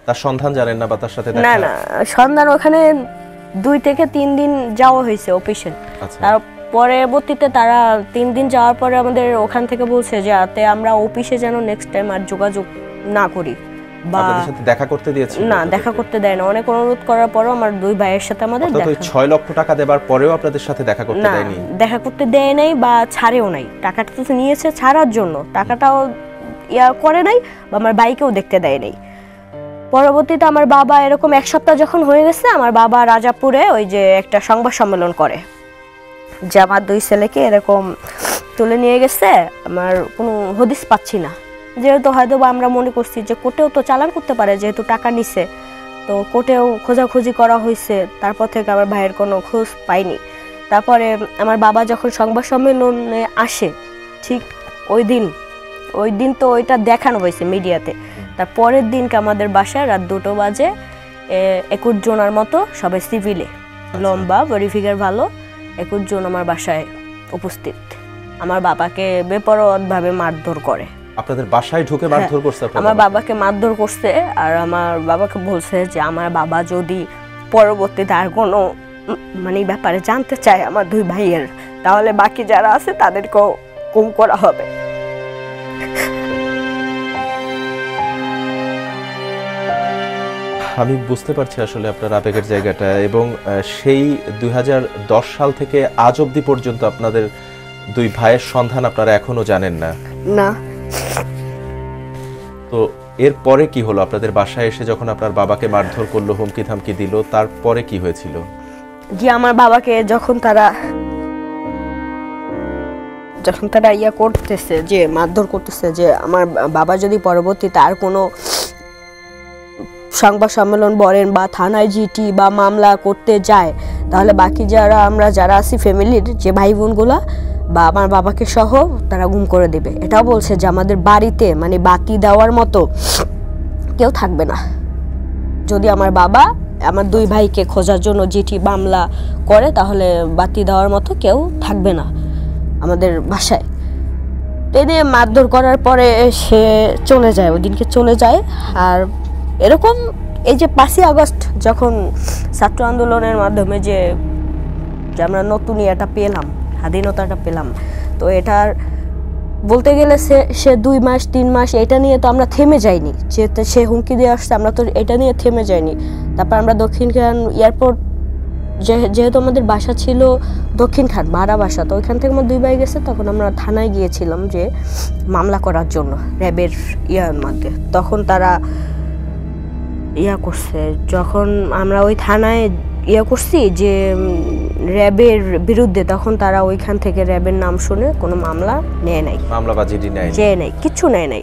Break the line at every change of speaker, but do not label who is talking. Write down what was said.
তার সন্ধান জানেন না বা তার সাথে দেখা?
না না, সন্ধান ওখানে 2 থেকে 3 দিন যাওয়া হয়েছে অফিসে। তার পরবর্তীতে তারা 3 দিন যাওয়ার পরে আমাদের ওখান থেকে বলছে যে আমরা অফিসে যেন নেক্সট টাইম আর যোগাযোগ না করি বা
আপনাদের সাথে দেখা করতে দিয়েছে
না, দেখা করতে দেয় না। অনেক অনুরোধ করার পরও আমার 2 ভাইয়ের সাথে আমাদের দেখা।
তো 6 লক্ষ টাকা দেবার পরেও আপনাদের সাথে দেখা করতে দেয়নি?
দেখা করতে দেয় নাই বা ছাড়েও নাই। টাকাটা তো নিয়েছে ছাড়ার জন্য, টাকাটাও করে নাই বা আমার ভাইকেও দেখতে দেয় নাই। পরবর্তীতে আমার বাবা এরকম 1 সপ্তাহ যখন হয়ে গেছে, আমার বাবা রাজাপুরে ওই যে একটা সংবাদ সম্মেলন করে যে আমার 2 ছেলেকে এরকম তুলে নিয়ে গেছে, আমার কোনো হদিস পাচ্ছি না। যেহেতু হয়তো বা আমরা মনে করছি যে কোর্টেও তো চালান করতে পারে, যেহেতু টাকা নিছে, তো কোর্টেও খোঁজাখুঁজি করা হয়েছে। তারপর থেকে আমার ভাইয়ের কোনো খোঁজ পাইনি। তারপরে আমার বাবা যখন সংবাদ সম্মেলনে আসে, ঠিক ওই দিন তো ওইটা দেখানো হয়েছে মিডিয়াতে। তার পরের দিনকে আমাদের বাসায় রাত 2টো বাজে 21 জনের মতো সবাই সিভিলে, লম্বা বডি ফিগার ভালো 21 জন আমার বাসায় উপস্থিত। আমার বাবাকে বেপরোয়াভাবে মারধর করে।
আপনাদের বাসায় ঢুকে মারধর করছে?
আমার বাবাকে মারধর করছে। আর আমার বাবাকে বলছে যে আমার বাবা যদি পরবর্তীতে আর কোনো মানে ব্যাপারে জানতে চায় আমার 2 ভাইয়ের, তাহলে বাকি যারা আছে তাদেরকেও গুম করা হবে।
আমি বুঝতে পারছি আসলে আপনার আবেগের জায়গাটা, এবং সেই 2010 সাল থেকে আজ অবধি পর্যন্ত আপনাদের 2 ভাইয়ের সন্ধান আপনারা এখনো জানেন না?
না।
তো এরপরে কি হলো? আপনাদের বাসায় এসে যখন আপনার বাবাকে মারধর করলো, হুমকি ধামকি দিল, তারপরে কি হয়েছিল?
যে আমার বাবাকে যখন তারা করতেছে, যে মারধর করতেছে, যে আমার বাবা যদি পরবর্তীতে আর কোনো সংবাদ সম্মেলন বলেন বা থানায় জিটি বা মামলা করতে যায়, তাহলে বাকি যারা আছি ফ্যামিলির যে ভাই বোনগুলা বা আমার বাবাকে সহ তারা গুম করে দেবে। এটাও বলছে যে আমাদের বাড়িতে মানে বাতি দেওয়ার মতো কেউ থাকবে না যদি আমার বাবা আমার 2 ভাইকে খোঁজার জন্য জিটি মামলা করে, তাহলে বাতি দেওয়ার মতো কেউ থাকবে না আমাদের বাসায়। টেনে মারধর করার পরে সে চলে যায়, ওই দিনকে চলে যায়। আর এরকম এই যে 5ই আগস্ট যখন ছাত্র আন্দোলনের মাধ্যমে যে আমরা নতুন এটা পেলাম, স্বাধীনতাটা পেলাম, তো এটার বলতে গেলে সে 2 মাস 3 মাস এটা নিয়ে তো আমরা থেমে যাইনি। সে হুমকি দিয়ে আসছে, আমরা তো এটা নিয়ে থেমে যাইনি। তারপর আমরা দক্ষিণখান এয়ারপোর্ট, যেহেতু আমাদের বাসা ছিল দক্ষিণখান ভাড়া বাসা, তো ওইখান থেকে আমার 2 ভাই গেছে, তখন আমরা থানায় গিয়েছিলাম যে মামলা করার জন্য র্যাবের মধ্যে। তখন তারা করছে, যখন আমরা ওই থানায় করছি যে র্যাবের বিরুদ্ধে, তখন তারা ওইখান থেকে র্যাবের নাম শুনে কোনো মামলা নেয় নাই,
মামলাবাজি নেয়
নাই, কিচ্ছু নেয় নাই।